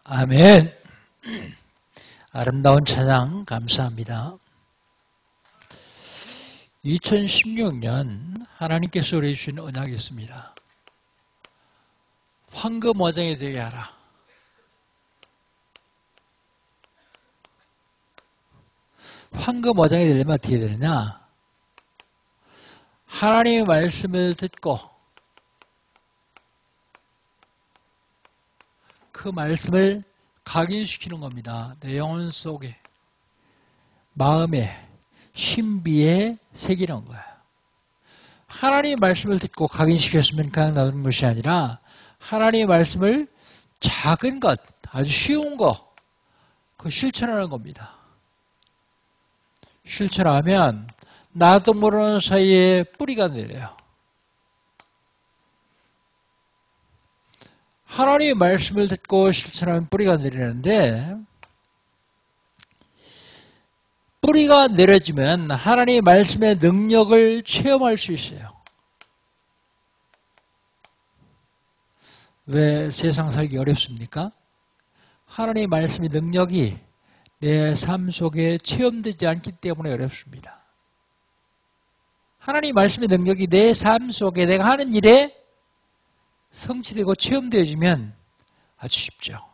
아멘. 아름다운 찬양 감사합니다. 2016년 하나님께서 우리에게 주신 언약이 있습니다. 황금 어장이 되게 하라. 황금 어장이 되려면 어떻게 되느냐? 하나님의 말씀을 듣고 그 말씀을 각인시키는 겁니다. 내 영혼 속에, 마음에, 신비에 새기는 거예요. 하나님의 말씀을 듣고 각인시켰으면 그냥 나오는 것이 아니라 하나님의 말씀을 작은 것, 아주 쉬운 거, 그거 실천하는 겁니다. 실천하면 나도 모르는 사이에 뿌리가 내려요. 하나님의 말씀을 듣고 실천하면 뿌리가 내리는데, 뿌리가 내려지면 하나님의 말씀의 능력을 체험할 수 있어요. 왜 세상 살기 어렵습니까? 하나님의 말씀의 능력이 내 삶 속에 체험되지 않기 때문에 어렵습니다. 하나님의 말씀의 능력이 내 삶 속에 내가 하는 일에 성취되고 체험되어지면 아주 쉽죠.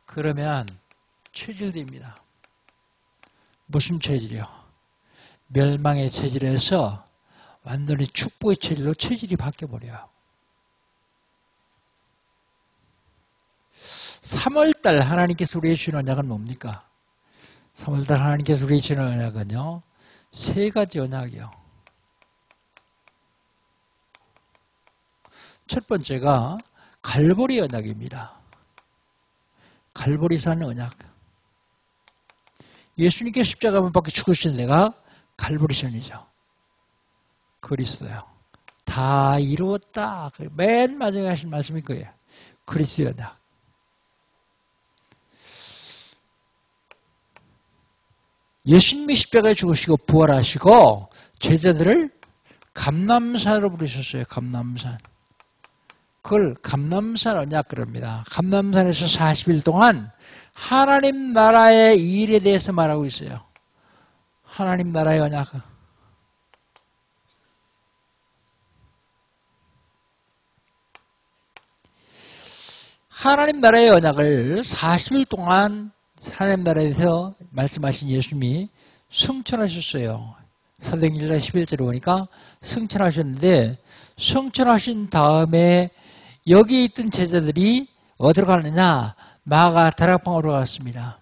그러면 체질됩니다. 무슨 체질이요? 멸망의 체질에서 완전히 축복의 체질로 체질이 바뀌어버려요. 3월달 하나님께서 우리에게 주신 언약은 뭡니까? 3월달 하나님께서 우리에게 주신 언약은요, 3가지 언약이요. 첫 번째가 갈보리 언약입니다. 갈보리산 언약. 예수님께서 십자가 못 박혀 죽으신 데가 갈보리산이죠. 그리스도요. 다 이루었다. 맨 마지막에 하신 말씀이 그예요. 그리스도 언약. 예수님이 십자가에 죽으시고 부활하시고 제자들을 감람산으로 부르셨어요. 감람산. 그걸 감람산 언약 그럽니다. 감람산에서 40일 동안 하나님 나라의 일에 대해서 말하고 있어요. 하나님 나라의 언약. 하나님 나라의 언약을 40일 동안 하나님 나라에서 말씀하신 예수님이 승천하셨어요. 사도행전 11절에 보니까 승천하셨는데, 승천하신 다음에 여기 있던 제자들이 어디로 가느냐? 마가 다락방으로 갔습니다.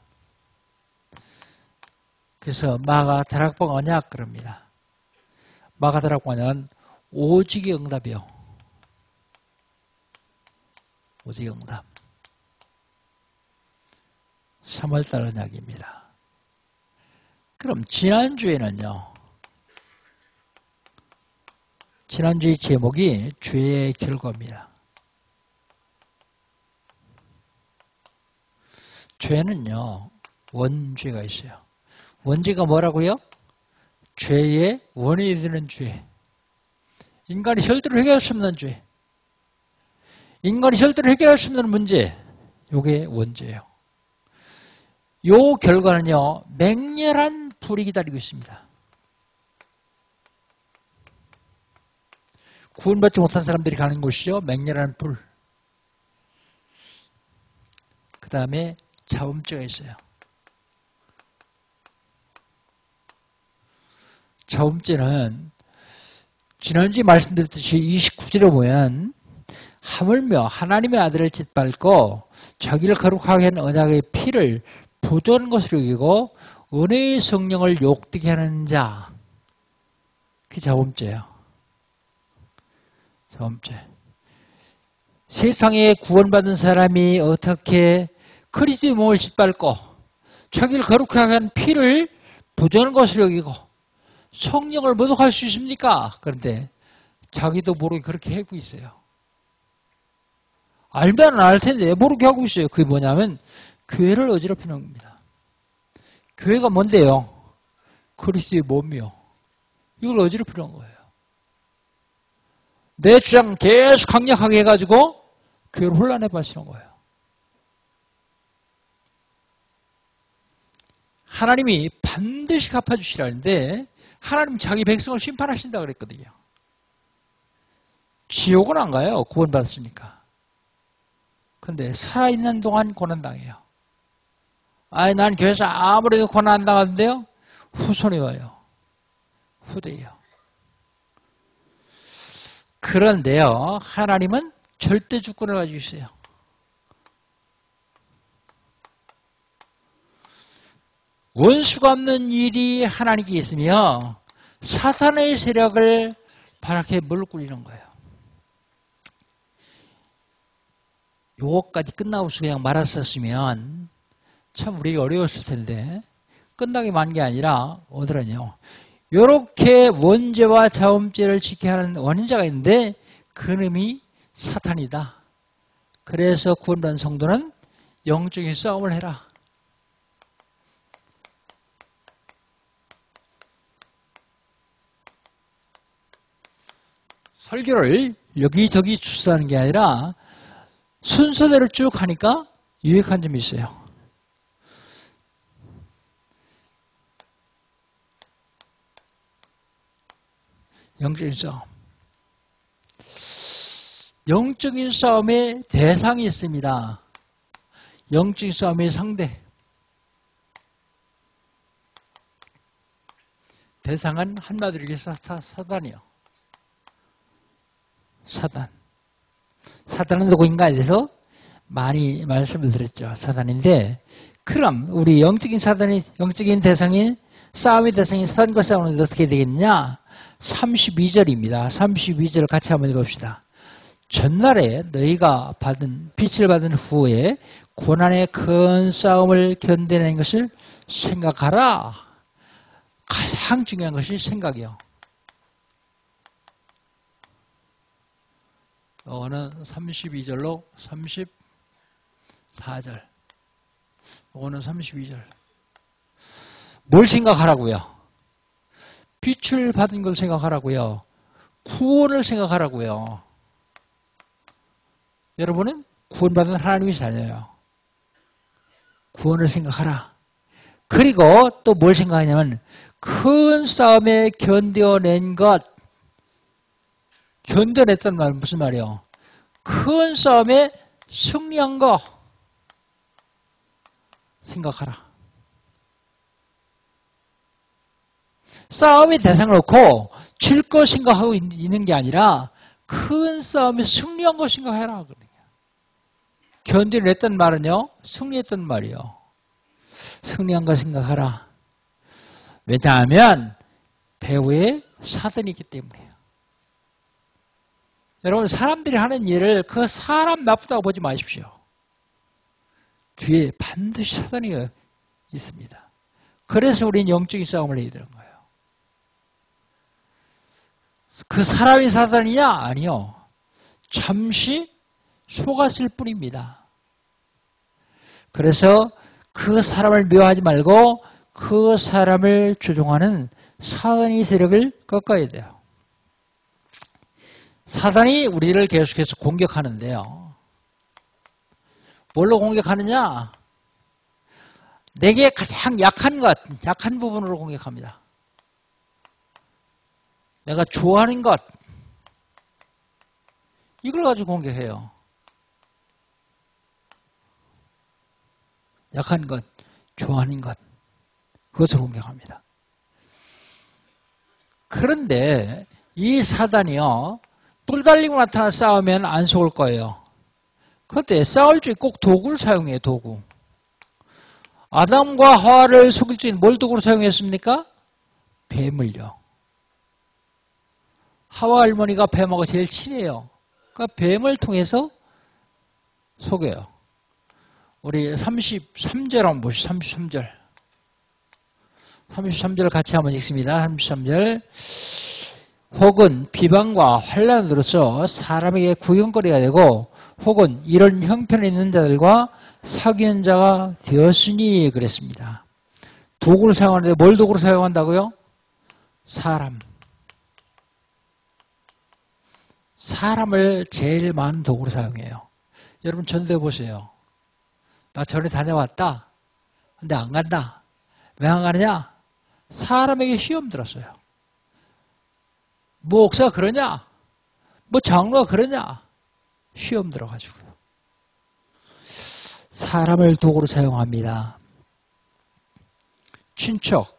그래서 마가 다락방 언약 그럽니다. 마가 다락방 언약은 오직의 응답이요. 오직의 응답. 3월달 언약입니다. 그럼 지난주에는요. 지난주의 제목이 죄의 결과입니다. 죄는요, 원죄가 있어요. 원죄가 뭐라고요? 죄의 원인이 되는 죄. 인간이 절대로 해결할 수 없는 죄. 인간이 절대로 해결할 수 없는 문제. 이게 원죄예요. 요 결과는요, 맹렬한 불이 기다리고 있습니다. 구원받지 못한 사람들이 가는 곳이죠. 맹렬한 불. 그 다음에 자음죄가 있어요. 자음죄는 지난주에 말씀드렸듯이 29절에 보면 하물며 하나님의 아들을 짓밟고 자기를 거룩하게 한 언약의 피를 부조한 것으로 여기고 은혜의 성령을 욕되게 하는 자, 그게 자음죄예요. 자음죄. 세상에 구원받은 사람이 어떻게 그리스도의 몸을 짓밟고 자기를 거룩하게 한 피를 부조한 것으로 여기고 성령을 모독할 수 있습니까? 그런데 자기도 모르게 그렇게 하고 있어요. 알면 안 알 텐데 모르게 하고 있어요. 그게 뭐냐면 교회를 어지럽히는 겁니다. 교회가 뭔데요? 그리스도의 몸이요. 이걸 어지럽히는 거예요. 내 주장 계속 강력하게 해가지고 교회를 혼란해 빠지는 거예요. 하나님이 반드시 갚아주시라는데 하나님 자기 백성을 심판하신다 그랬거든요. 지옥은 안 가요. 구원받았으니까. 근데 살아있는 동안 고난당해요. 아니, 난 교회에서 아무래도 고난 안 당하는데요. 후손이 와요. 후대요. 그런데요, 하나님은 절대 주권을 가지고 있어요. 원수가 없는 일이 하나님께 있으며 사탄의 세력을 바랗게 물꾸리는 거예요. 요거까지 끝나고 그냥 말았었으면 참 우리가 어려웠을 텐데 끝나게 만 게 아니라 오늘은요. 요렇게 원죄와 자음죄를 지켜야 하는 원인자가 있는데 그놈이 사탄이다. 그래서 구원받은 성도는 영적인 싸움을 해라. 설교를 여기저기 주스하는 게 아니라 순서대로 쭉 하니까 유익한 점이 있어요. 영적인 싸움. 영적인 싸움의 대상이 있습니다. 영적인 싸움의 상대. 대상은 한마디로 얘기해서 사단이요. 사단. 사단은 누구인가에 대해서 많이 말씀을 드렸죠. 사단인데, 그럼 우리 영적인 대상이, 싸움의 대상인 사단과 싸우는데 어떻게 되겠느냐? 32절입니다. 32절 같이 한번 읽읍시다. 전날에 너희가 빛을 받은 후에 고난의 큰 싸움을 견뎌내는 것을 생각하라. 가장 중요한 것이 생각이요. 이거는 32절로 34절. 이거는 32절. 뭘 생각하라고요? 빛을 받은 걸 생각하라고요. 구원을 생각하라고요. 여러분은 구원받은 하나님의 자녀예요. 구원을 생각하라. 그리고 또 뭘 생각하냐면 큰 싸움에 견뎌낸 것. 견뎌냈단 말은 무슨 말이에요? 큰 싸움에 승리한 거 생각하라. 싸움의 대상을 놓고 질 거 생각하고 있는 게 아니라 큰 싸움에 승리한 거 생각해라. 견뎌냈단 말은요, 승리했단 말이요. 승리한 거 생각하라. 왜냐하면 배후에 사단이 있기 때문이에요. 여러분, 사람들이 하는 일을 그 사람 나쁘다고 보지 마십시오. 뒤에 반드시 사단이 있습니다. 그래서 우리는 영적인 싸움을 해야 되는 거예요. 그 사람이 사단이냐? 아니요. 잠시 속았을 뿐입니다. 그래서 그 사람을 미워하지 말고 그 사람을 조종하는 사단의 세력을 꺾어야 돼요. 사단이 우리를 계속해서 공격하는데요. 뭘로 공격하느냐? 내게 가장 약한 것, 약한 부분으로 공격합니다. 내가 좋아하는 것, 이걸 가지고 공격해요. 약한 것, 좋아하는 것, 그것을 공격합니다. 그런데 이 사단이요, 뿔 달리고 나타나 싸우면 안 속을 거예요. 그때 싸울 줄 꼭 도구를 사용해요, 도구. 아담과 하와를 속일 줄 뭘 도구로 사용했습니까? 뱀을요. 하와 할머니가 뱀하고 제일 친해요. 그러니까 뱀을 통해서 속여요. 우리 33절 한번 보시죠. 33절. 33절 같이 한번 읽습니다. 33절. 혹은 비방과 환난으로서 사람에게 구경거리가 되고 혹은 이런 형편에 있는 자들과 사귀는 자가 되었으니 그랬습니다. 도구를 사용하는데 뭘 도구로 사용한다고요? 사람. 사람을 제일 많은 도구로 사용해요. 여러분 전도해 보세요. 나 전에 다녀왔다. 근데 안 간다. 왜 안 가느냐? 사람에게 시험 들었어요. 뭐 목사가 그러냐? 뭐 장로가 그러냐? 시험 들어가지고요. 사람을 도구로 사용합니다. 친척,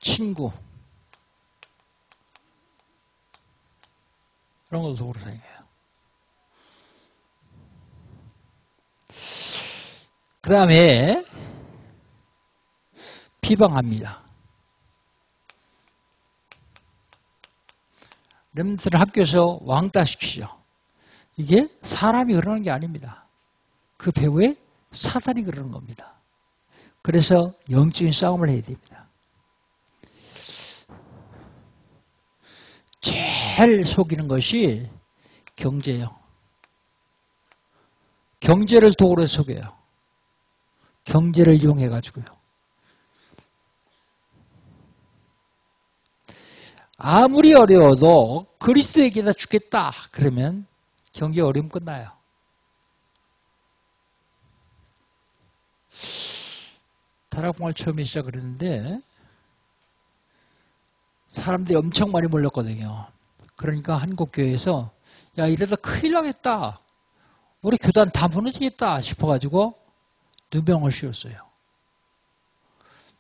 친구 이런 걸 도구로 사용해요. 그 다음에 비방합니다. 렘넌트를 학교에서 왕따시키죠. 이게 사람이 그러는 게 아닙니다. 그 배후에 사단이 그러는 겁니다. 그래서 영적인 싸움을 해야 됩니다. 제일 속이는 것이 경제예요. 경제를 도구로 속여요. 경제를 이용해가지고요. 아무리 어려워도 그리스도에게다 죽겠다 그러면 경제 어려움 끝나요. 다락봉을 처음에 시작했는데 사람들이 엄청 많이 몰렸거든요. 그러니까 한국교회에서 야 이러다 큰일 나겠다. 우리 교단 다 무너지겠다 싶어가지고 누명을 씌웠어요.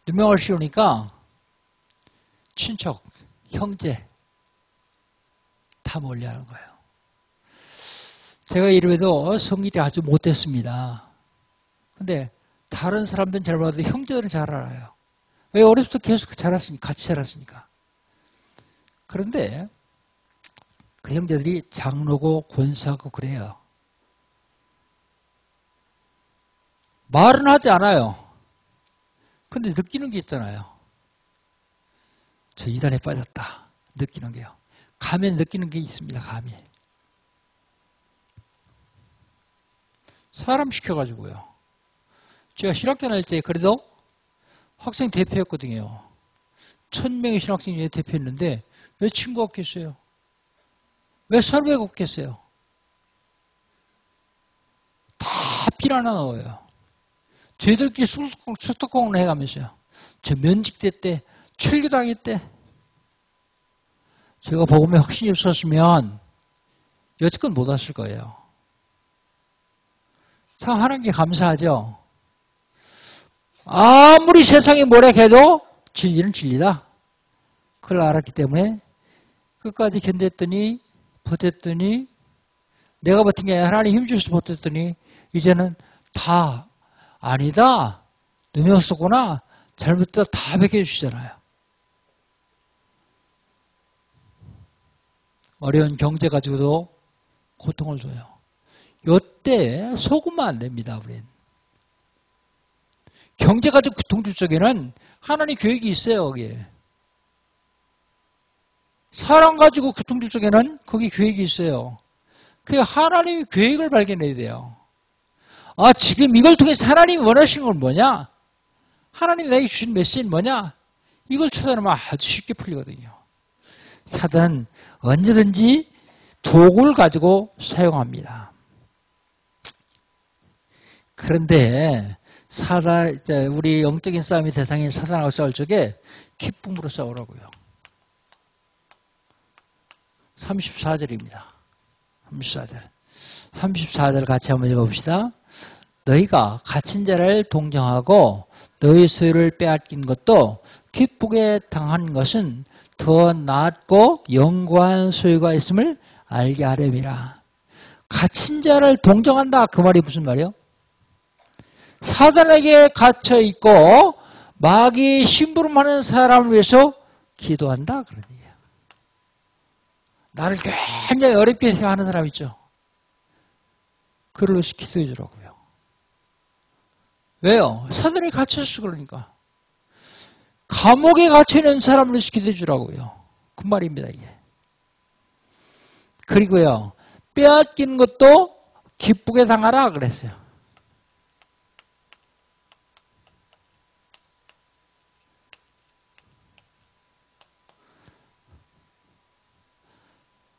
누명을 씌우니까 친척, 형제 다 몰려하는 거예요. 제가 이름에도 성일이 아주 못됐습니다. 근데 다른 사람들은 잘 몰라도 형제들은 잘 알아요. 왜? 어렸을 때 계속 자랐으니까, 같이 자랐으니까. 그런데 그 형제들이 장로고 권사고 그래요. 말은 하지 않아요. 근데 느끼는 게 있잖아요. 저 이단에 빠졌다. 느끼는 게요. 가면 느끼는 게 있습니다. 감이. 사람 시켜가지고요. 제가 신학교 다닐 때 그래도 학생 대표였거든요. 1000명의 신학생 중에 대표였는데 왜 친구가 없겠어요? 왜 설교가 없겠어요? 다 비난을 넣어요. 저희들끼리 수도공을 해가면서요. 저 면직됐대, 출교당했대. 제가 복음에 확신이 없었으면 여태껏 못 왔을 거예요. 참 하나님께 감사하죠. 아무리 세상이 뭐라 해도 진리는 진리다. 그걸 알았기 때문에 끝까지 견뎠더니 버텼더니 내가 버틴 게 아니라 하나님 힘주셔서 버텼더니 이제는 다 아니다. 누명 썼구나. 잘못했다. 다 베껴주시잖아요. 어려운 경제 가지고도 고통을 줘요. 요때 속으면 안 됩니다. 우린. 경제 가지고 고통 줄 적에는 하나님 계획이 있어요. 거기에. 사랑 가지고 고통 줄 적에는 거기 계획이 있어요. 그 하나님의 계획을 발견해야 돼요. 아, 지금 이걸 통해서 하나님이 원하시는 건 뭐냐? 하나님이 나에게 주신 메시지는 뭐냐? 이걸 찾아내면 아주 쉽게 풀리거든요. 사단은 언제든지 도구를 가지고 사용합니다. 그런데 우리 영적인 싸움의 대상인 사단하고 싸울 적에 기쁨으로 싸우라고요. 34절입니다. 34절 같이 한번 읽어봅시다. 너희가 갇힌 자를 동정하고 너희 소유를 빼앗긴 것도 기쁘게 당한 것은 더 낫고 영구한 소유가 있음을 알게 하렴이라. 갇힌 자를 동정한다. 그 말이 무슨 말이에요? 사단에게 갇혀있고 마귀 심부름하는 사람을 위해서 기도한다. 그런 얘기예요. 나를 굉장히 어렵게 생각하는 사람 있죠. 그를 위해서 기도해 주라고요. 왜요? 사단에 갇혀서 그러니까. 감옥에 갇혀있는 사람을 위해서 기도해 주라고요. 그 말입니다. 이게. 그리고요. 빼앗긴 것도 기쁘게 당하라 그랬어요.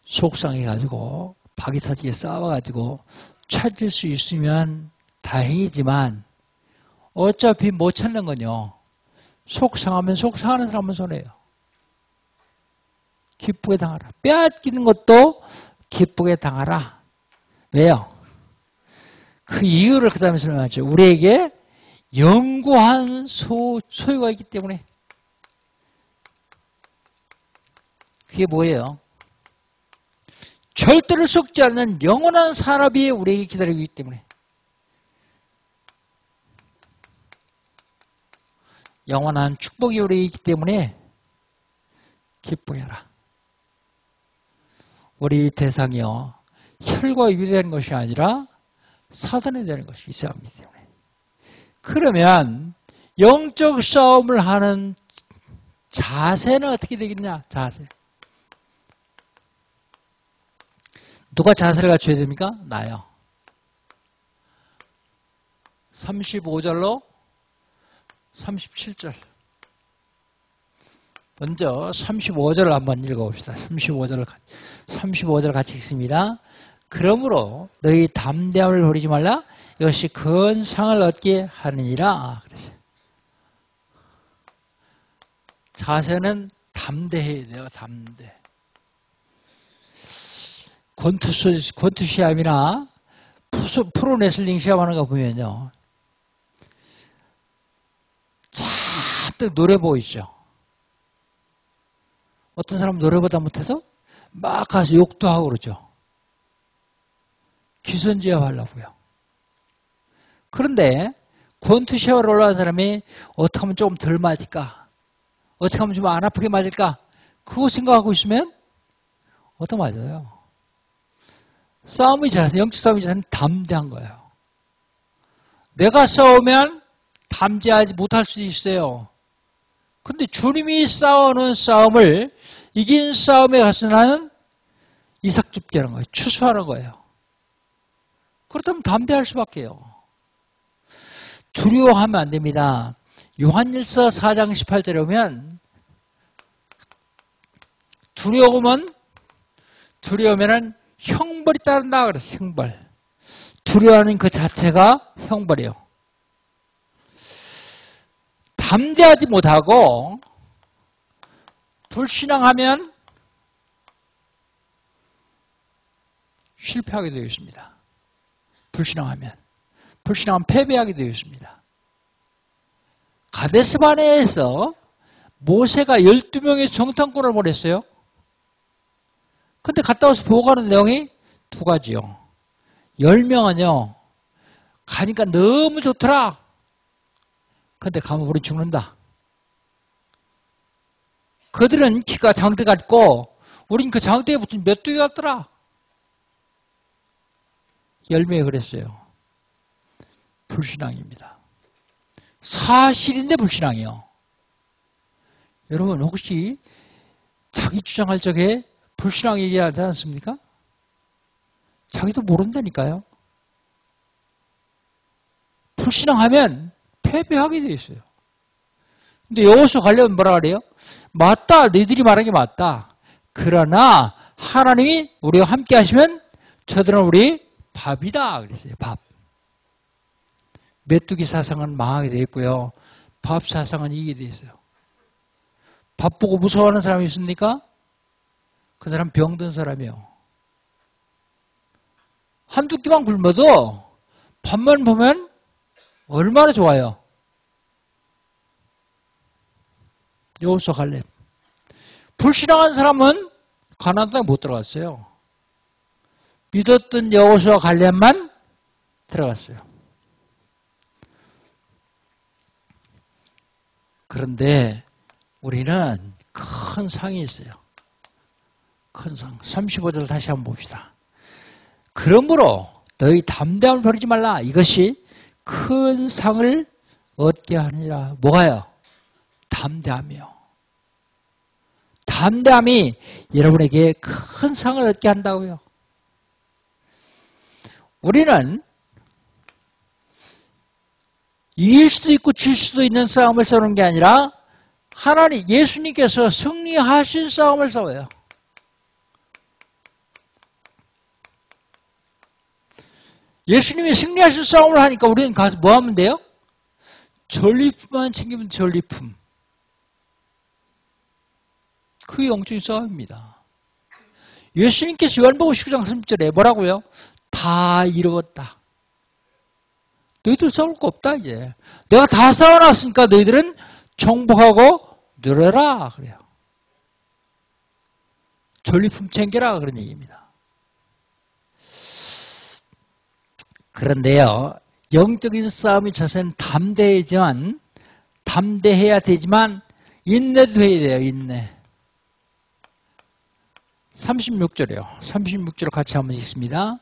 속상해가지고 박이 터지게 싸워가지고 찾을 수 있으면 다행이지만 어차피 못 찾는 건요. 속상하면 속상하는 사람은 손해요. 기쁘게 당하라. 빼앗기는 것도 기쁘게 당하라. 왜요? 그 이유를 그 다음에 설명하죠. 우리에게 영구한 소유가 있기 때문에. 그게 뭐예요? 절대로 썩지 않는 영원한 산업이 우리에게 기다리고 있기 때문에. 영원한 축복이 우리에게 있기 때문에 기쁘게 하라. 우리 대상이요. 혈과 육이 되는 것이 아니라 사단이 되는 것이 있어야 합니다. 때문에. 그러면 영적 싸움을 하는 자세는 어떻게 되겠냐? 자세. 누가 자세를 갖춰야 됩니까? 나요. 35절로 37절. 먼저 35절을 한번 읽어봅시다. 35절 같이 읽습니다. 그러므로 너희 담대함을 버리지 말라. 이것이 큰 상을 얻게 하느니라. 그랬어요. 자세는 담대해야 돼요. 담대. 권투 시합이나 프로레슬링 시합하는 거 보면요. 잔뜩 노래 보이죠. 어떤 사람 노래보다 못해서 막 가서 욕도 하고 그러죠. 기선제압 하려고요. 그런데 권투 시합을 올라간 사람이 어떻게 하면 조금 덜 맞을까? 어떻게 하면 좀 안 아프게 맞을까? 그거 생각하고 있으면 어떻게 맞아요? 싸움이 잘해서 영적 싸움이 잘해서 담대한 거예요. 내가 싸우면 담대하지 못할 수도 있어요. 근데 주님이 싸우는 싸움을 이긴 싸움에 가서 나는 이삭줍기하는 거예요. 추수하는 거예요. 그렇다면 담대할 수밖에요. 두려워하면 안 됩니다. 요한일서 4장 18절에 보면 두려우면은 형벌이 따른다 그래서 형벌. 두려워하는 그 자체가 형벌이에요. 담대하지 못하고 불신앙하면 실패하게 되어 있습니다. 불신앙하면 패배하게 되어 있습니다. 가데스바네에서 모세가 12명의 정탐꾼을 보냈어요. 근데 갔다 와서 보고하는 내용이 두 가지요. 10명은요. 가니까 너무 좋더라. 근데 가면 우리 죽는다. 그들은 키가 장대 같고 우린 그 장대에 붙은 메뚜기 같더라. 10명이 그랬어요. 불신앙입니다. 사실인데 불신앙이요. 여러분 혹시 자기 주장할 적에 불신앙 얘기하지 않습니까? 자기도 모른다니까요. 불신앙하면 패배하게 돼 있어요. 근데 여호수아 가려면 뭐라 그래요? 맞다. 너희들이 말한 게 맞다. 그러나 하나님이 우리와 함께 하시면 저들은 우리 밥이다. 그랬어요. 밥. 메뚜기 사상은 망하게 돼 있고요. 밥 사상은 이기게 돼 있어요. 밥 보고 무서워하는 사람이 있습니까? 그 사람 병든 사람이에요. 한두 끼만 굶어도 밥만 보면 얼마나 좋아요. 여호수아 갈렙. 불신앙한 사람은 가나안 땅에 못 들어갔어요. 믿었던 여호수아 갈렙만 들어갔어요. 그런데 우리는 큰 상이 있어요. 큰 상. 35절 다시 한번 봅시다. 그러므로 너희 담대함을 버리지 말라. 이것이 큰 상을 얻게 하느니라. 뭐가요? 담대함이요. 담대함이 여러분에게 큰 상을 얻게 한다고요. 우리는 이길 수도 있고 질 수도 있는 싸움을 싸우는 게 아니라 하나님, 예수님께서 승리하신 싸움을 싸워요. 예수님이 승리하신 싸움을 하니까 우리는 가서 뭐 하면 돼요? 전리품만 챙기면 전리품. 그게 영적인 싸움입니다. 예수님께서 요한복음 19장 30절에 뭐라고요? 다 이루었다. 너희들 싸울 거 없다 이제. 내가 다 싸워놨으니까 너희들은 정복하고 누려라 그래요. 전리품 챙겨라 그런 얘기입니다. 그런데요, 영적인 싸움이 저선 담대해야 되지만 인내도 해야 돼요. 인내. 36절이요. 36절 같이 한번 읽습니다.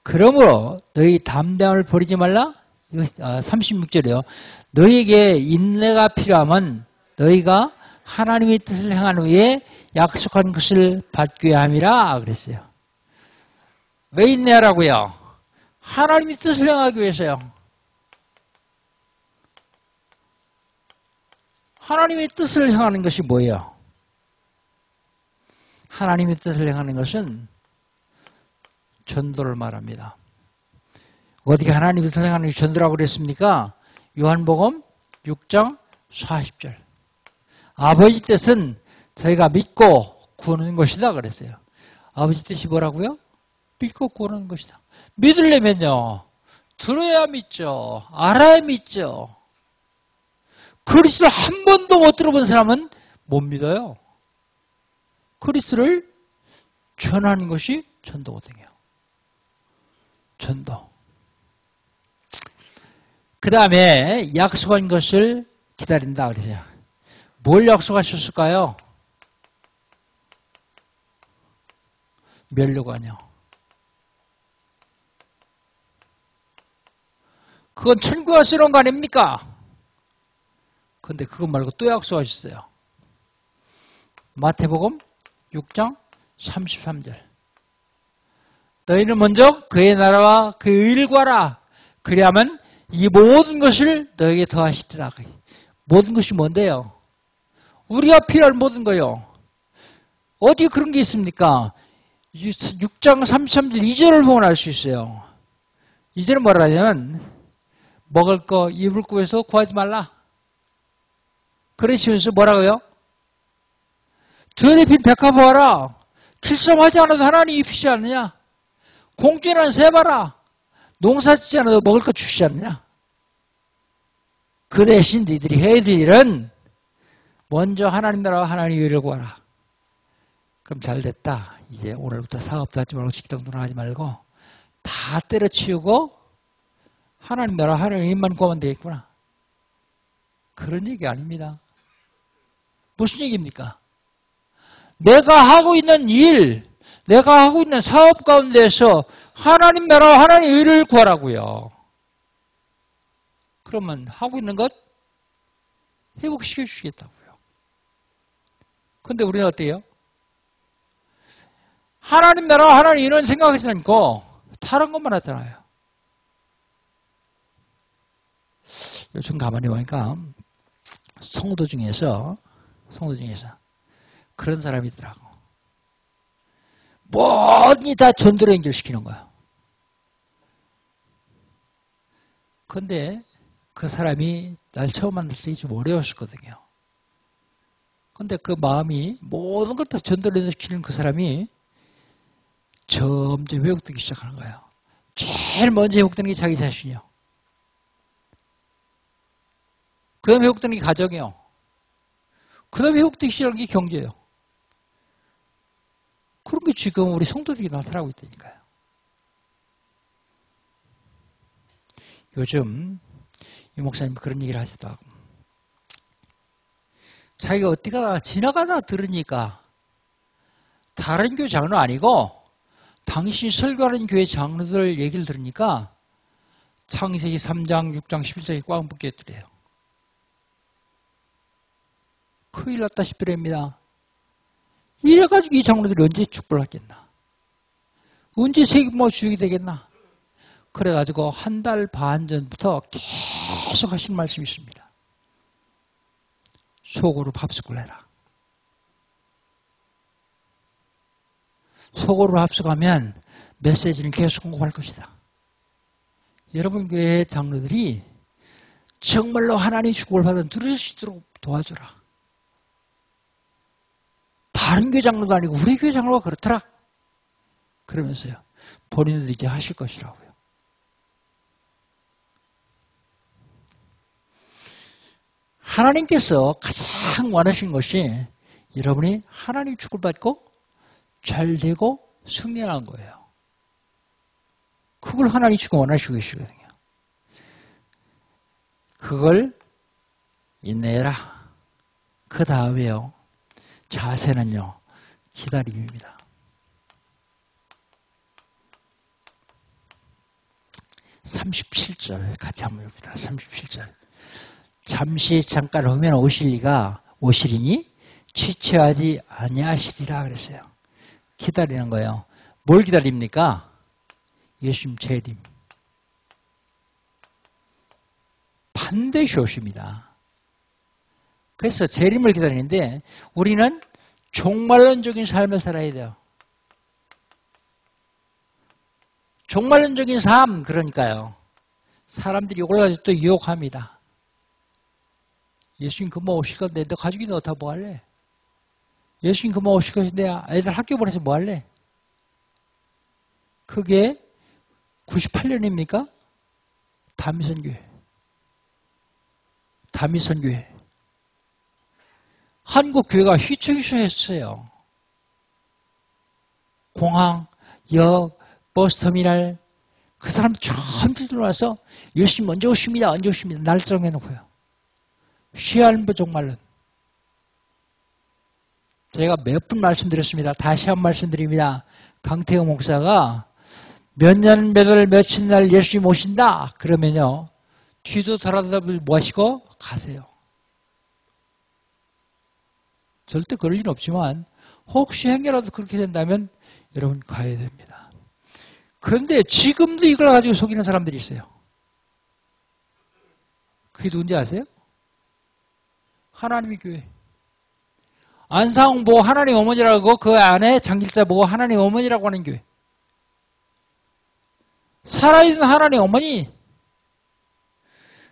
그러므로 너희 담대함을 버리지 말라. 36절이요. 너희에게 인내가 필요하면 너희가 하나님의 뜻을 행한 후에 약속한 것을 받게 함이라 그랬어요. 왜 인내하라고요? 하나님의 뜻을 행하기 위해서요. 하나님의 뜻을 행하는 것이 뭐예요? 하나님의 뜻을 행하는 것은 전도를 말합니다. 어디가 하나님의 뜻을 행하는 것이 전도라고 그랬습니까? 요한복음 6장 40절. 아버지 뜻은 저희가 믿고 구하는 것이다 그랬어요. 아버지 뜻이 뭐라고요? 믿고 구하는 것이다. 믿으려면요, 들어야 믿죠. 알아야 믿죠. 그리스도를 한 번도 못 들어본 사람은 못 믿어요. 그리스도를 전하는 것이 전도거든요. 전도. 그 다음에 약속한 것을 기다린다 그러세요. 뭘 약속하셨을까요? 멸류관이요. 그건 천국에 쓰러운 거 아닙니까? 근데 그것 말고 또 약속하셨어요. 마태복음 6장 33절. 너희는 먼저 그의 나라와 그의 의를 구하라. 그리하면 이 모든 것을 너에게 더하시리라. 모든 것이 뭔데요? 우리가 필요한 모든 거요. 어디 그런 게 있습니까? 6장 33절 2절을 보면 알 수 있어요. 2절은 뭐라 하냐면 먹을 거, 입을 구해서 구하지 말라. 그러시면서 뭐라고요? 들에 핀 백합 보아라. 길쌈하지 않아도 하나님 입히지 않느냐? 공중에는 새봐라. 농사 짓지 않아도 먹을 거 주시지 않느냐? 그 대신 너희들이 해야 될 일은 먼저 하나님 나라와 하나님 의를 구하라. 그럼 잘 됐다. 이제 오늘부터 사업도 하지 말고 직장도 하지 말고 다 때려치우고 하나님 나라 하나님 의만 구하면 되겠구나. 그런 얘기 아닙니다. 무슨 얘기입니까? 내가 하고 있는 일, 내가 하고 있는 사업 가운데서 하나님 나라와 하나님 의를 구하라고요. 그러면 하고 있는 것 회복시켜 주시겠다고요. 근데 우리는 어때요? 하나님 나라와 하나님 의는 생각하지 않고 다른 것만 하잖아요. 요즘 가만히 보니까 성도 중에서 그런 사람이 있더라고. 뭐니 다 전도로 연결시키는 거야. 근데 그 사람이 날 처음 만났을 때 좀 어려웠었거든요. 근데 그 마음이 모든 걸 다 전도로 연결시키는 그 사람이 점점 회복되기 시작하는 거예요. 제일 먼저 회복되는 게 자기 자신이요. 그 다음에 회복되는 게 가정이요. 그 다음에 회복되기 시작하는 게 경제예요. 그런 게 지금 우리 성도들이 나타나고 있다니까요. 요즘 이 목사님이 그런 얘기를 하시더라고. 자기가 어디가 지나가다 들으니까 다른 교회 장로 아니고 당신이 설교하는 교회 장로들 얘기를 들으니까 창세기 3장, 6장, 11장이 꽉 묶여 있더래요. 큰일 났다 싶더랍니다. 이래가지고 이 장로들이 언제 축복을 받겠나? 언제 세금모 주역이 되겠나? 그래가지고 한 달 반 전부터 계속 하시는 말씀이 있습니다. 속으로 합숙을 해라. 속으로 합숙하면 메시지는 계속 공급할 것이다. 여러분 교회 장로들이 정말로 하나님의 축복을 받아 누릴 수 있도록 도와줘라. 다른 교회 장로도 아니고 우리 교회 장로가 그렇더라. 그러면서요. 본인도 이제 하실 것이라고요. 하나님께서 가장 원하시는 것이 여러분이 하나님 축복을 받고 잘 되고 승리하는 거예요. 그걸 하나님 축복 원하시고 계시거든요. 그걸 인내해라. 그 다음에요. 자세는요. 기다림입니다. (37절) 같이 한번 봅니다. 37절. 잠시 잠깐 후면 오시리니 지체하지 아니하시리라 그랬어요. 기다리는 거예요. 뭘 기다립니까? 예수님 재림. 반드시 오십니다. 그래서 재림을 기다리는데 우리는 종말론적인 삶을 살아야 돼요. 종말론적인 삶, 그러니까요. 사람들이 이걸 가지고 또 유혹합니다. 예수님 금방 오실 건데 너 가족이 너 다 뭐 할래? 예수님 금방 오실 것인데 애들 학교 보내서 뭐 할래? 그게 98년입니까? 다미선교회. 한국교회가 휘청휘청했어요. 공항, 역, 버스터미널 그 사람 전부 들어와서 예수님 언제 오십니다. 언제 오십니다. 날 정해놓고요. 시한부 종말론. 제가 몇 번 말씀드렸습니다. 다시 한 번 말씀드립니다. 강태호 목사가 몇 년, 몇 월, 며칠 날 예수님 오신다. 그러면요. 뒤도 돌아다보지 마시고 가세요. 절대 그럴 일은 없지만 혹시 행여라도 그렇게 된다면 여러분 가야 됩니다. 그런데 지금도 이걸 가지고 속이는 사람들이 있어요. 그게 누군지 아세요? 하나님의 교회. 안상홍 보고 하나님 어머니라고 그 안에 장길자 보고 하나님 어머니라고 하는 교회. 살아있는 하나님 어머니.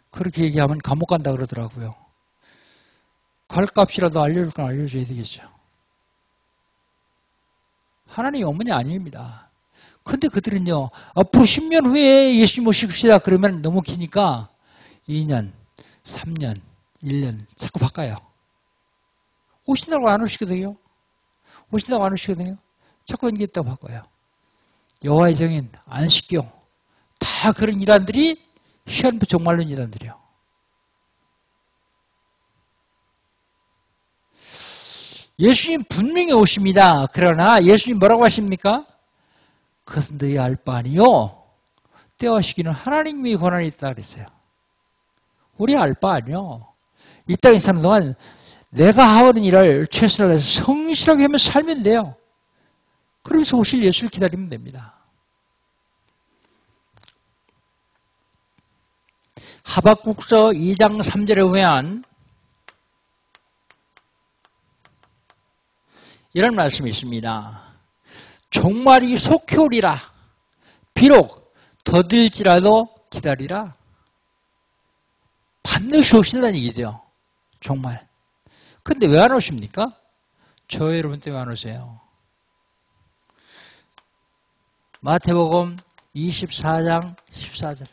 그렇게 얘기하면 감옥 간다 그러더라고요. 괄값이라도 알려줄 건 알려줘야 되겠죠. 하나님 어머니 아닙니다. 근데 그들은요, 앞으로 10년 후에 예수님 오시시다 그러면 너무 기니까 2년, 3년, 1년 자꾸 바꿔요. 오신다고 안 오시거든요. 자꾸 연기했다고 바꿔요. 여호와의 정인, 안식교 다 그런 이단들이 시한부 종말론 이단들이요. 예수님 분명히 오십니다. 그러나 예수님 뭐라고 하십니까? 그것은 너희 알 바 아니요. 때와 시기는 하나님이 권한이 있다 그랬어요. 우리 알 바 아니요. 이 땅에 사는 동안 내가 하는 일을 최선을 다해서 성실하게 하면 살면 돼요. 그러면서 오실 예수를 기다리면 됩니다. 하박국서 2장 3절에 보면 이런 말씀이 있습니다. 종말이 속히 오리라. 비록 더딜지라도 기다리라. 반드시 오신다는 얘기죠. 종말. 근데 왜 안 오십니까? 저 여러분 때문에 안 오세요. 마태복음 24장 14절.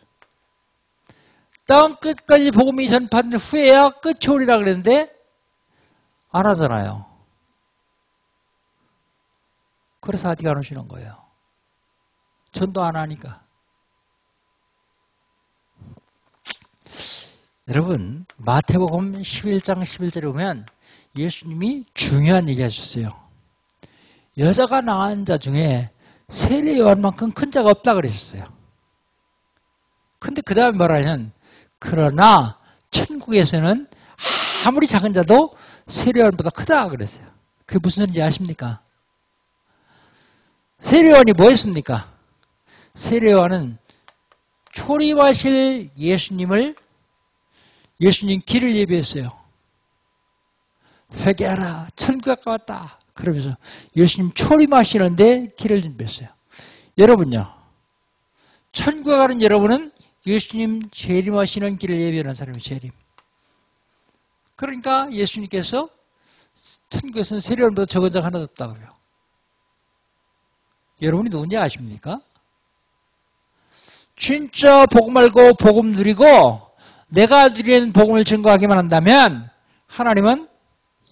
땅 끝까지 복음이 전파된 후에야 끝이 오리라 그랬는데 안 하잖아요. 그래서 아직 안 오시는 거예요. 전도 안 하니까. 여러분, 마태복음 11장 11절에 보면 예수님이 중요한 얘기 하셨어요. 여자가 낳은 자 중에 세례 요한만큼 큰 자가 없다 그러셨어요. 근데 그 다음에 뭐라 하냐면 그러나 천국에서는 아무리 작은 자도 세례 요한보다 크다 그랬어요. 그게 무슨 소리인지 아십니까? 세례 요한이 뭐 했습니까? 세례 요한은 초림하실 예수님 길을 예비했어요. 회개하라, 천국 가까웠다. 그러면서 예수님 초림하시는데 길을 준비했어요. 여러분요, 천국에 가는 여러분은 예수님 재림하시는 길을 예비하는 사람이 재림. 그러니까 예수님께서 천국에서는 세례원보다 적은 자 하나도 없다고요. 여러분이 누군지 아십니까? 진짜 복음 알고 복음 누리고 내가 누리는 복음을 증거하기만 한다면 하나님은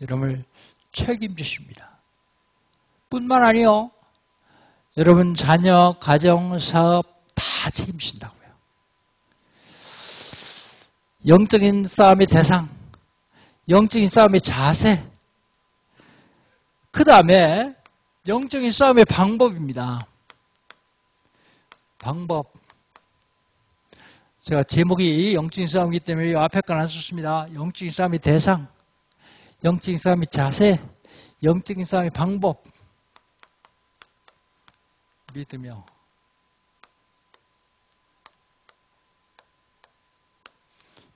여러분을 책임지십니다. 뿐만 아니요, 여러분 자녀, 가정, 사업 다 책임지신다고요. 영적인 싸움의 대상, 영적인 싸움의 자세, 그 다음에 영적인 싸움의 방법입니다. 방법. 제가 제목이 영적인 싸움이기 때문에 앞에 건 안 썼습니다. 영적인 싸움의 대상, 영적인 싸움의 자세, 영적인 싸움의 방법. 믿으며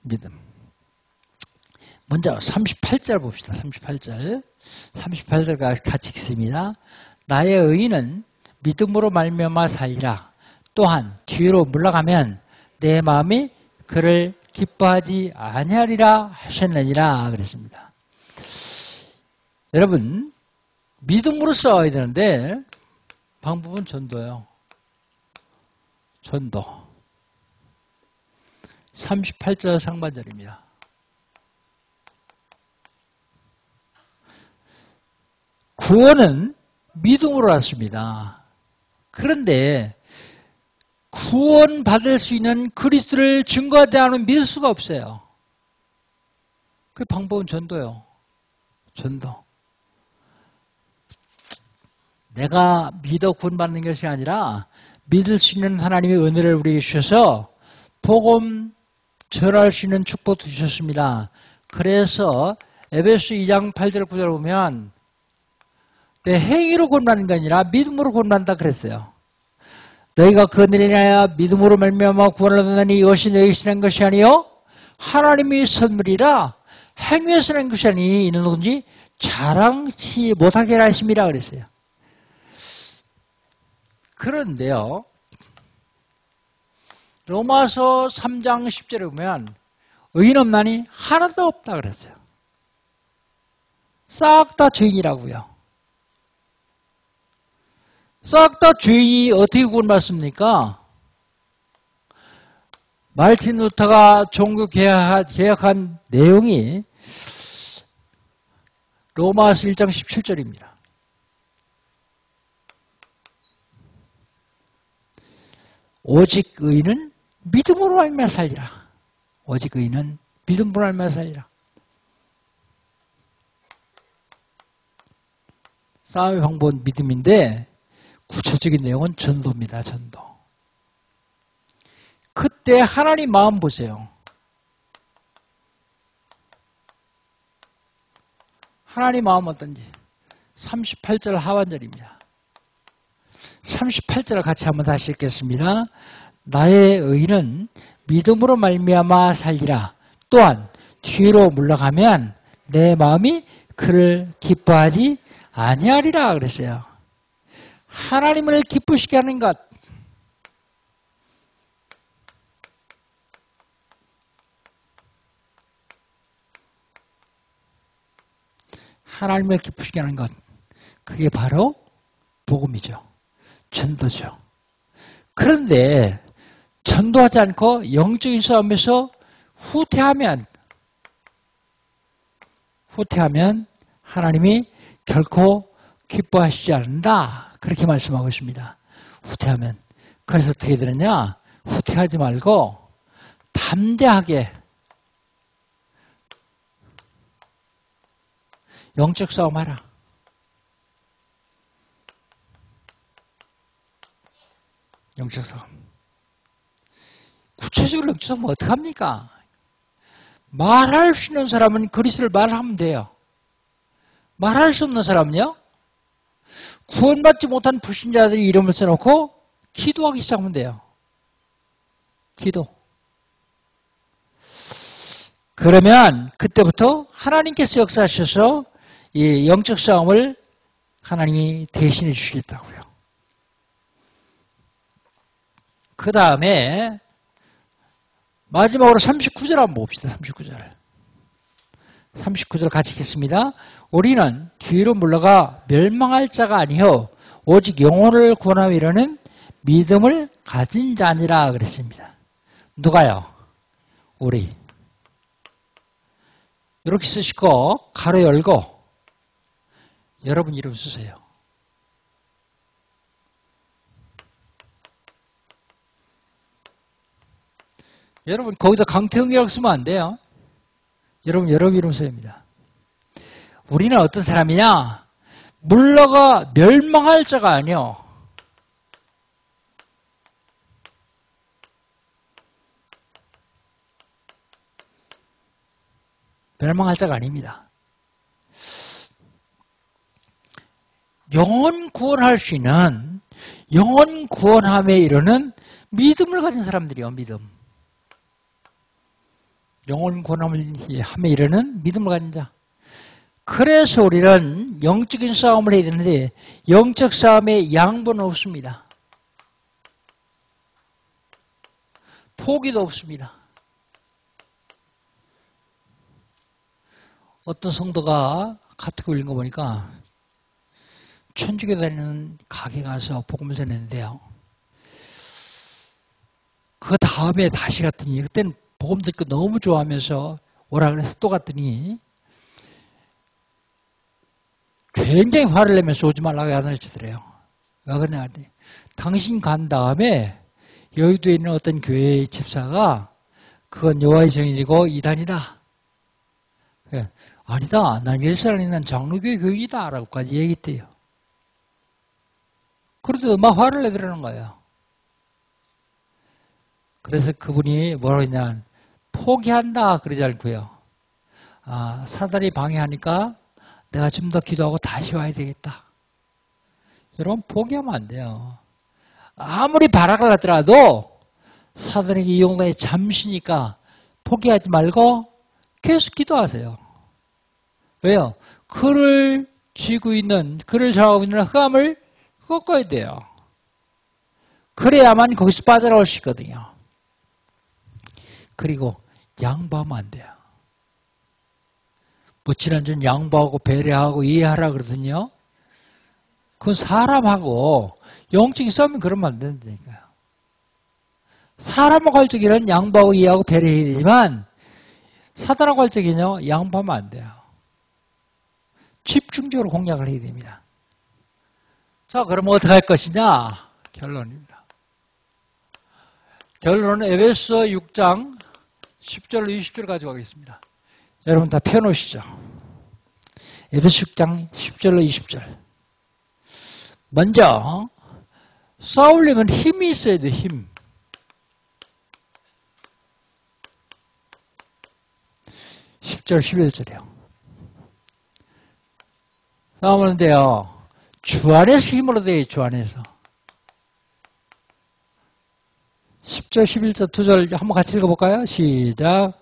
믿음. 먼저 38절 봅시다. 38절 같이 읽습니다. 나의 의인은 믿음으로 말미암아 살리라. 또한 뒤로 물러가면 내 마음이 그를 기뻐하지 아니하리라 하셨느니라 그랬습니다. 여러분, 믿음으로 싸워야 되는데 방법은 전도예요. 전도. 38절 상반절입니다. 구원은 믿음으로 왔습니다. 그런데 구원받을 수 있는 그리스도를 증거하지 않으면 믿을 수가 없어요. 그 방법은 전도예요. 전도. 내가 믿어 구원받는 것이 아니라 믿을 수 있는 하나님의 은혜를 우리에게 주셔서 복음 전할 수 있는 축복도 주셨습니다. 그래서 에베소 2장 8절 9절 보면 내 행위로 구원받는 게 아니라 믿음으로 구원받는다 그랬어요. 너희가 그 은혜를 인하여 믿음으로 말미암아 구원을 얻으니 이것이 너희가 신한 것이 아니요 하나님의 선물이라 행위에서 낸 것이 아니니 이는 누군지 자랑치 못하게 하심이라 그랬어요. 그런데요, 로마서 3장 10절에 보면 의인 없나니 하나도 없다 그랬어요. 싹 다 죄인이라고요. 싹 다 죄인이 어떻게 구원받습니까? 마르틴 루터가 종교 개혁한 내용이 로마서 1장 17절입니다. 오직 의인은 믿음으로 말미암아 살리라. 오직 의인은 믿음으로 말미암아 살리라. 싸움의 방법은 믿음인데 구체적인 내용은 전도입니다. 전도. 그때 하나님 마음 보세요. 하나님 마음 어떤지. 38절 하반절입니다. 38절을 같이 한번 다시 읽겠습니다. 나의 의인은 믿음으로 말미암아 살리라. 또한 뒤로 물러가면 내 마음이 그를 기뻐하지 아니하리라 그랬어요. 하나님을 기쁘시게 하는 것. 하나님을 기쁘시게 하는 것. 그게 바로 복음이죠. 전도죠. 그런데 전도하지 않고 영적인 싸움에서 후퇴하면 하나님이 결코 기뻐하시지 않는다. 그렇게 말씀하고 있습니다. 후퇴하면. 그래서 어떻게 되느냐? 후퇴하지 말고 담대하게 영적 싸움하라. 영적 싸움. 구체적으로 영적 싸움은 어떡합니까? 말할 수 있는 사람은 그리스도를 말하면 돼요. 말할 수 없는 사람은요? 구원받지 못한 불신자들이 이름을 써놓고 기도하기 시작하면 돼요. 기도. 그러면 그때부터 하나님께서 역사하셔서 이 영적 싸움을 하나님이 대신해 주시겠다고요. 그 다음에 마지막으로 39절 한번 봅시다. 39절. 39절 같이 읽겠습니다. 우리는 뒤로 물러가 멸망할 자가 아니요 오직 영혼을 구원하며 이르는 믿음을 가진 자니라 그랬습니다. 누가요? 우리. 이렇게 쓰시고 가로 열고 여러분 이름 쓰세요. 여러분 거기다 강태형이라고 쓰면 안 돼요. 여러분 이름 써야 합니다. 우리는 어떤 사람이냐? 물러가 멸망할 자가 아니요 멸망할 자가 아닙니다. 영혼 구원할 수 있는 영혼 구원함에 이르는 믿음을 가진 사람들이요. 믿음. 영혼 구원함에 이르는 믿음을 가진 자. 그래서 우리는 영적인 싸움을 해야 되는데 영적 싸움에 양보는 없습니다. 포기도 없습니다. 어떤 성도가 카톡 올린 거 보니까 천주교 다니는 가게 가서 복음을 전했는데요. 그 다음에 다시 갔더니 그때는 복음 듣고 너무 좋아하면서 오라 그래서 또 갔더니 굉장히 화를 내면서 오지 말라고 야단을 치더래요. 왜 그러냐 하더니 당신 간 다음에 여의도에 있는 어떤 교회의 집사가 그건 여호와의 증인이고 이단이다. 아니다. 난 일산에 있는 장로교회 교인이다. 라고까지 얘기했대요. 그래도 막 화를 내더라는 거예요. 그래서 그분이 뭐라고 했냐. 포기한다. 그러지 않고요. 아, 사단이 방해하니까 내가 좀 더 기도하고 다시 와야 되겠다. 여러분, 포기하면 안 돼요. 아무리 발악을 하더라도 사단에게 이용당해 잠시니까 포기하지 말고 계속 기도하세요. 왜요? 그를 쥐고 있는, 그를 저하고 있는 흑암을 꺾어야 돼요. 그래야만 거기서 빠져나올 수 있거든요. 그리고 양보하면 안 돼요. 뭐 지난주는 양보하고 배려하고 이해하라 그러더니요. 그건 사람하고 영적인 싸움이 그러면 안 된다니까요. 사람하고 할 적에는 양보하고 이해하고 배려해야 되지만 사단하고 할 적에는요. 양보하면 안 돼요. 집중적으로 공략을 해야 됩니다. 자, 그럼 어떻게 할 것이냐? 결론입니다. 결론은 에베소 6장 10절로 20절 가지고 가겠습니다. 여러분 다 펴놓으시죠. 에베소 6장 10절로 20절. 먼저 싸우려면 힘이 있어야 돼. 힘. 10절 11절이요. 싸우는데요. 주 안에서 힘으로 돼요. 주 안에서. 10절 11절 2절 한번 같이 읽어볼까요? 시작.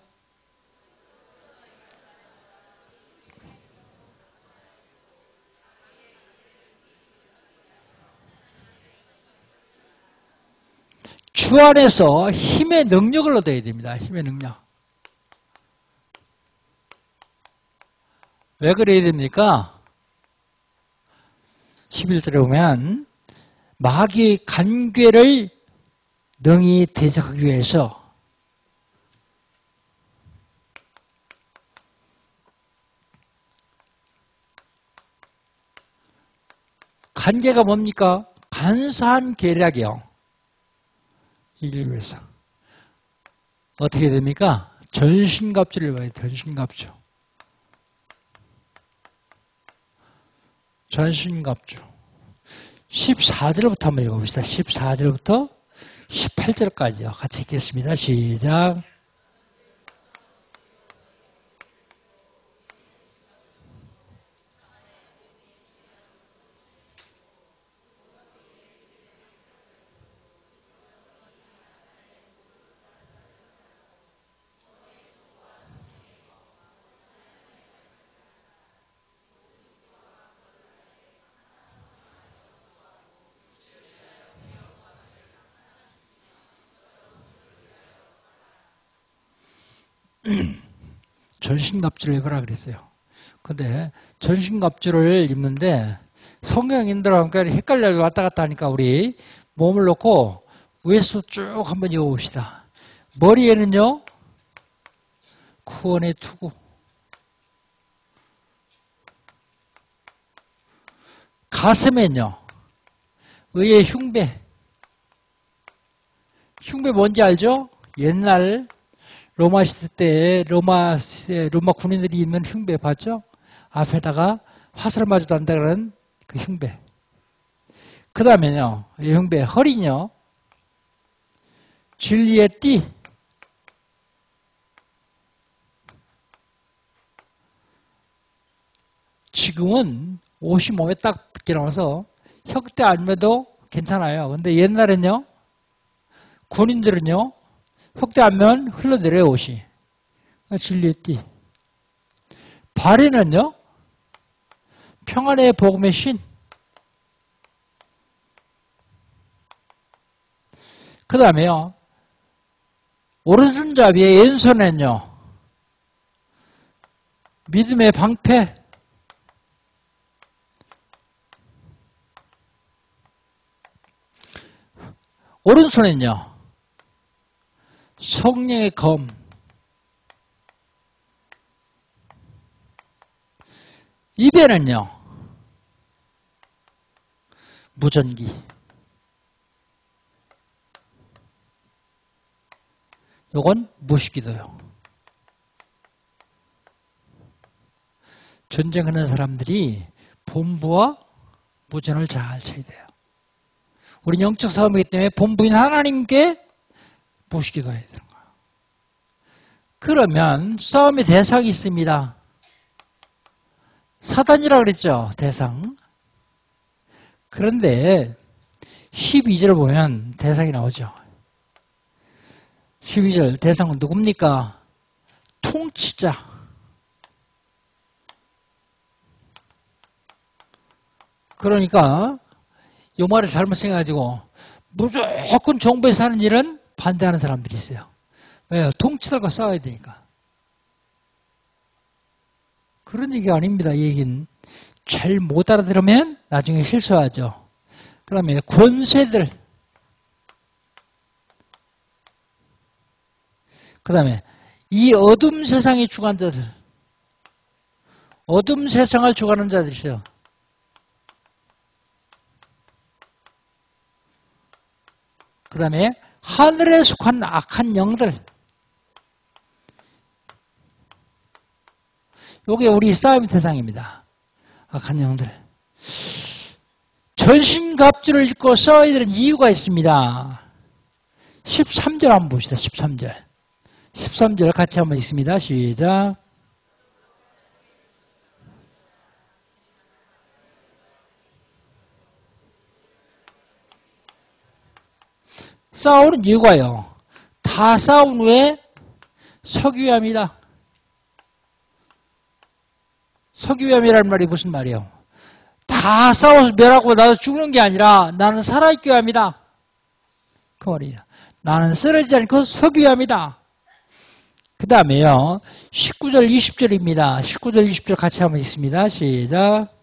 주 안에서 힘의 능력을 얻어야 됩니다. 힘의 능력. 왜 그래야 됩니까? 11절에 보면 마귀의 간괴를 능히 대적하기 위해서 간계가 뭡니까? 간사한 계략이요. 이길 위해서. 어떻게 됩니까? 전신갑주를 봐야 돼요. 전신갑주. 전신갑주. 14절부터 한번 읽어봅시다. 14절부터 18절까지요. 같이 읽겠습니다. 시작. 전신갑주를 입으라 그랬어요. 근데 전신갑주를 입는데 성경인들하고 헷갈려서 왔다 갔다 하니까 우리 몸을 놓고 위에서 쭉 한번 입어봅시다. 머리에는요, 구원의 투구. 가슴엔요, 의의 흉배. 흉배 뭔지 알죠? 옛날 로마 시대 때 로마 군인들이 입는 흉배 봤죠? 앞에다가 화살을 맞아도 안 되는 그 흉배. 그 다음에요, 이 흉배, 허리는요, 진리의 띠. 지금은 옷이 몸에 딱 붙게 나와서 혁대 안 매도 괜찮아요. 근데 옛날엔요, 군인들은요, 혁대 안 매면 흘러내려요, 옷이. 진리의 띠. 발에는요, 평안의 복음의 신. 그 다음에요, 오른손잡이의 왼손에는요, 믿음의 방패. 오른손에는요, 성령의 검. 입에는요, 무전기. 요건 무시기도요. 전쟁하는 사람들이 본부와 무전을 잘 쳐야 돼요. 우리 영적 싸움이기 때문에 본부인 하나님께 무시기도해야 되는 거예요. 그러면 싸움의 대상이 있습니다. 사단이라고 그랬죠, 대상. 그런데 12절을 보면 대상이 나오죠. 12절 대상은 누굽니까? 통치자. 그러니까 이 말을 잘못 생각해가지고 무조건 정부에서 하는 일은 반대하는 사람들이 있어요. 왜요? 통치자가 싸워야 되니까. 그런 얘기가 아닙니다. 이 얘기는 잘 못 알아들으면 나중에 실수하죠. 그 다음에 권세들, 그 다음에 이 어둠 세상에 주관하는 자들, 어둠 세상을 주관하는 자들이 있어요. 그 다음에 하늘에 속한 악한 영들. 이게 우리 싸움의 대상입니다. 악한 영들. 전신갑주를 입고 싸워야 되는 이유가 있습니다. 13절 한번 봅시다. 13절. 13절 같이 한번 읽습니다. 시작. 싸우는 이유가요, 다 싸운 후에 서기해야 합니다. 서기함이라는 말이 무슨 말이에요? 다 싸워서 멸하고 나도 죽는 게 아니라 나는 살아있게 합니다. 그 말이에요. 나는 쓰러지지 않고 서기해야 합니다. 그 다음에요, 19절 20절입니다. 19절 20절 같이 한번 읽습니다. 시작.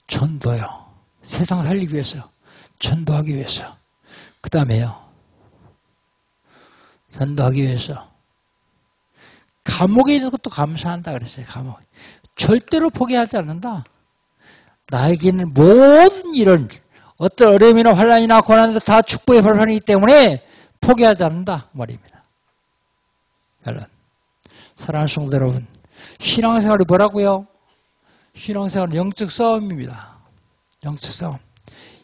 전도요. 세상 살리기 위해서. 전도하기 위해서. 그 다음에요, 전도하기 위해서. 감옥에 있는 것도 감사한다 그랬어요. 감옥. 절대로 포기하지 않는다. 나에게는 모든 일은 어떤 어려움이나 환난이나 고난도 다 축복의 발판이기 때문에 포기하지 않는다 말입니다. 여러분, 사랑하는 성도 여러분, 신앙생활이 뭐라고요? 신앙생활은 영적 싸움입니다. 영적 싸움.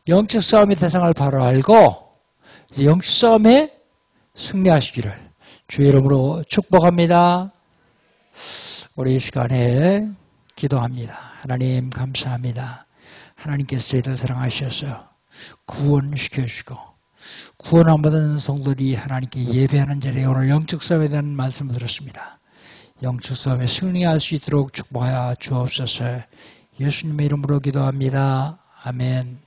영적 싸움의 대상을 바로 알고 영적 싸움에 승리하시기를 주의 이름으로 축복합니다. 우리 이 시간에 기도합니다. 하나님 감사합니다. 하나님께서 저희들 사랑하셔서 구원시켜주시고 구원 안 받은 성도들이 하나님께 예배하는 자리에 오늘 영적 싸움에 대한 말씀을 들었습니다. 영적 싸움에 승리할 수 있도록 축복하여 주옵소서. 예수님의 이름으로 기도합니다. 아멘.